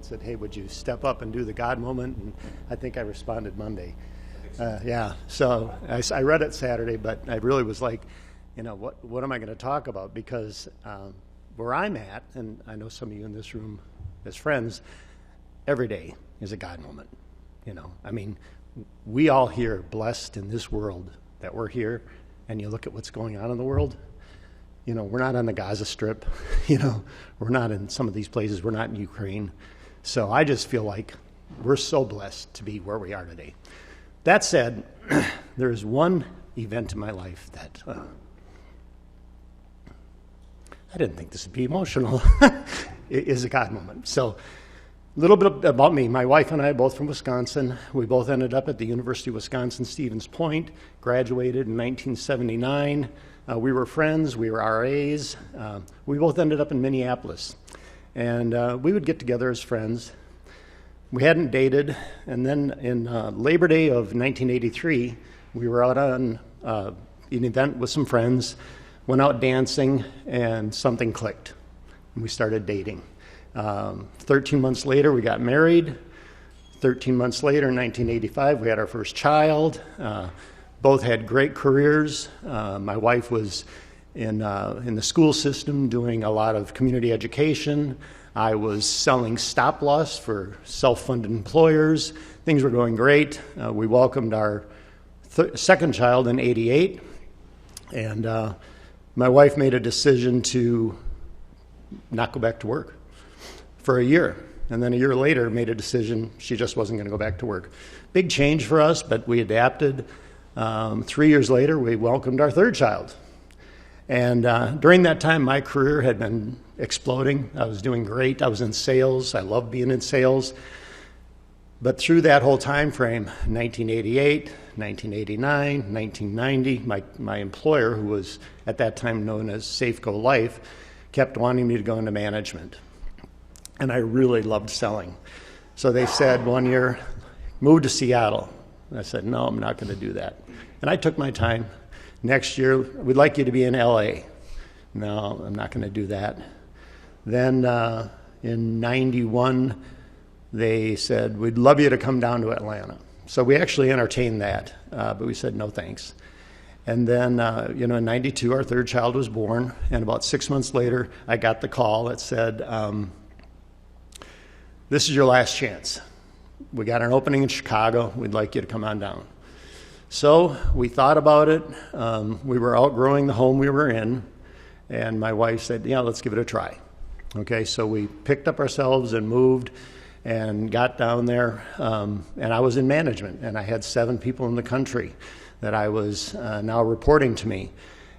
said, hey, would you step up and do the God moment? And I think I responded Monday. Yeah, so I read it Saturday, but I really was like, what am I going to talk about? Because where I'm at, and I know some of you in this room as friends, every day is a God moment. I mean, we all here blessed in this world that we're here, and you look at what's going on in the world. We're not on the Gaza Strip. We're not in some of these places. We're not in Ukraine. So I just feel like we're so blessed to be where we are today. That said, there is one event in my life that I didn't think this would be emotional. It is a God moment. So a little bit about me. My wife and I are both from Wisconsin. We both ended up at the University of Wisconsin-Stevens Point, graduated in 1979. We were friends. We were RAs. We both ended up in Minneapolis. And we would get together as friends. We hadn't dated. And then in Labor Day of 1983, we were out on an event with some friends, went out dancing, and something clicked. And we started dating. 13 months later, we got married. 13 months later, in 1985, we had our first child. Both had great careers. My wife was in the school system doing a lot of community education. I was selling stop loss for self-funded employers. Things were going great. We welcomed our second child in '88, and my wife made a decision to not go back to work for a year. And then a year later made a decision she just wasn't going to go back to work. Big change for us, but we adapted. 3 years later, we welcomed our third child. And during that time, my career had been exploding. I was doing great. I was in sales. I loved being in sales. But through that whole time frame, 1988, 1989, 1990, my employer, who was at that time known as Safeco Life, kept wanting me to go into management. And I really loved selling. So they said one year, move to Seattle. And I said, no, I'm not going to do that. And I took my time. Next year, we'd like you to be in LA. No, I'm not going to do that. Then in 91, they said, we'd love you to come down to Atlanta. So we actually entertained that, but we said, no thanks. And then, in 92, our third child was born. And about 6 months later, I got the call that said, this is your last chance. We got an opening in Chicago. We'd like you to come on down. So we thought about it. We were outgrowing the home we were in. And my wife said, yeah, let's give it a try. Okay, so we picked up ourselves and moved and got down there. And I was in management. And I had 7 people in the country that I was now reporting to me.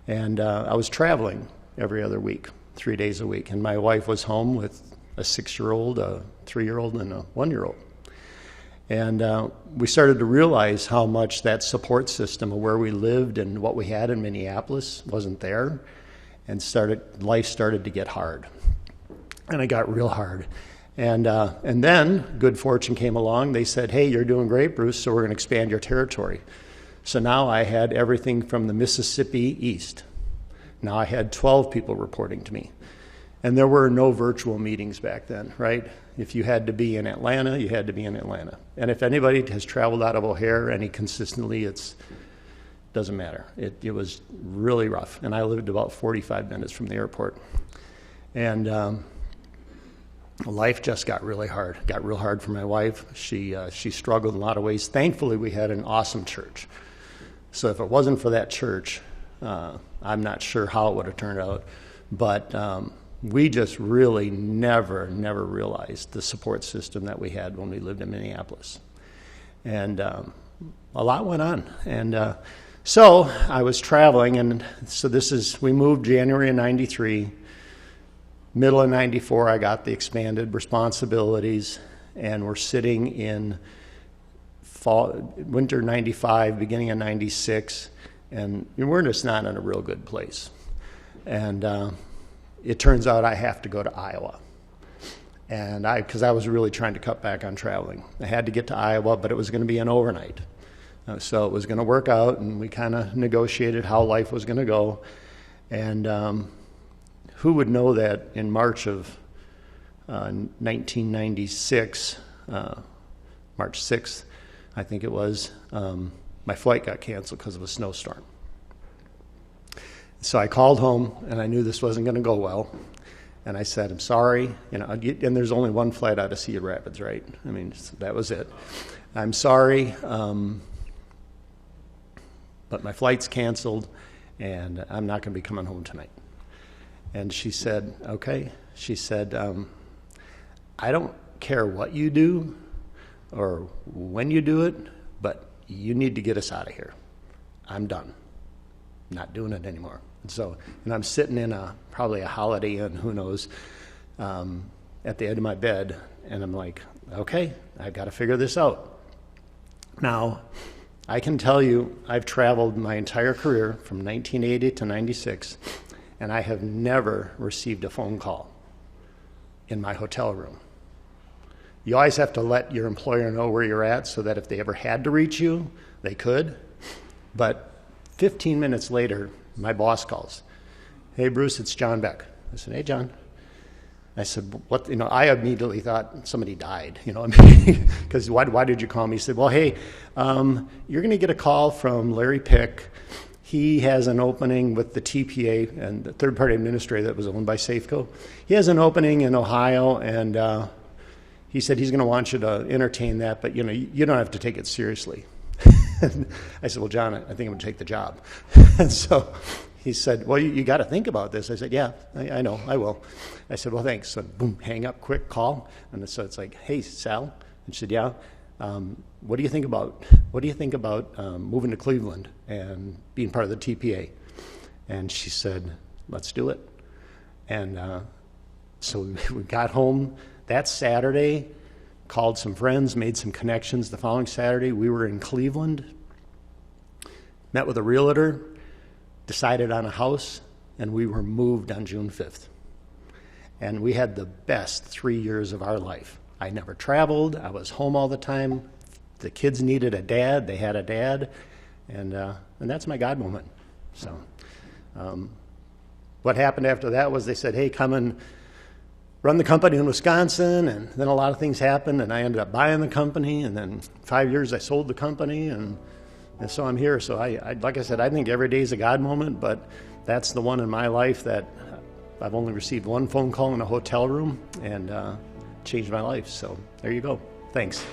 And I was traveling every other week, 3 days a week. And my wife was home with a 6-year-old, a 3-year-old, and a 1-year-old. And we started to realize how much that support system of where we lived and what we had in Minneapolis wasn't there, and life started to get hard. And it got real hard. And then good fortune came along. They said, hey, you're doing great, Bruce, so we're going to expand your territory. So now I had everything from the Mississippi east. Now I had 12 people reporting to me. And there were no virtual meetings back then, right? If you had to be in Atlanta, you had to be in Atlanta. And if anybody has traveled out of O'Hare any consistently, it doesn't matter. It was really rough. And I lived about 45 minutes from the airport. And life just got really hard. Got real hard for my wife. She struggled in a lot of ways. Thankfully, we had an awesome church. So if it wasn't for that church, I'm not sure how it would have turned out. But we just really never realized the support system that we had when we lived in Minneapolis. And a lot went on. And so I was traveling, and so we moved January of 93. Middle of 94, I got the expanded responsibilities, and we're sitting in winter 95, beginning of 96, and we're just not in a real good place. And it turns out I have to go to Iowa. And because I was really trying to cut back on traveling. I had to get to Iowa, but it was going to be an overnight. So it was going to work out, and we kind of negotiated how life was going to go. And who would know that in March of 1996, March 6th, I think it was, my flight got canceled because of a snowstorm. So I called home, and I knew this wasn't going to go well. And I said, I'm sorry. And there's only one flight out of Cedar Rapids, right? I mean, that was it. I'm sorry, but my flight's canceled, and I'm not going to be coming home tonight. And she said, okay. She said, I don't care what you do or when you do it, but you need to get us out of here. I'm done. Not doing it anymore. And I'm sitting in probably a Holiday Inn, who knows, at the end of my bed, and I'm like, okay, I've got to figure this out. Now, I can tell you, I've traveled my entire career from 1980 to 96, and I have never received a phone call in my hotel room. You always have to let your employer know where you're at so that if they ever had to reach you, they could. But 15 minutes later, my boss calls. Hey, Bruce, it's John Beck. I said, hey, John. I said, what? I immediately thought somebody died, because why did you call me? He said, well, hey, you're going to get a call from Larry Pick. He has an opening with the TPA and the third-party administrator that was owned by Safeco. He has an opening in Ohio, and he said he's going to want you to entertain that, but you don't have to take it seriously. I said, well, John, I think I'm going to take the job. And so he said, well, you got to think about this. I said, yeah, I know, I will. I said, well, thanks. So boom, hang up, quick call. And so it's like, hey, Sal. And she said, yeah. What do you think about moving to Cleveland and being part of the TPA? And she said, let's do it. And so we got home that Saturday, called some friends, made some connections. The following Saturday, we were in Cleveland, met with a realtor, decided on a house, and we were moved on June 5th. And we had the best 3 years of our life. I never traveled. I was home all the time. The kids needed a dad. They had a dad. And that's my God moment. So what happened after that was they said, hey, come and run the company in Wisconsin, and then a lot of things happened, and I ended up buying the company, and then 5 years I sold the company, and so I'm here. So I like I said, I think every day is a God moment, but that's the one in my life that I've only received one phone call in a hotel room, and changed my life. So there you go. Thanks.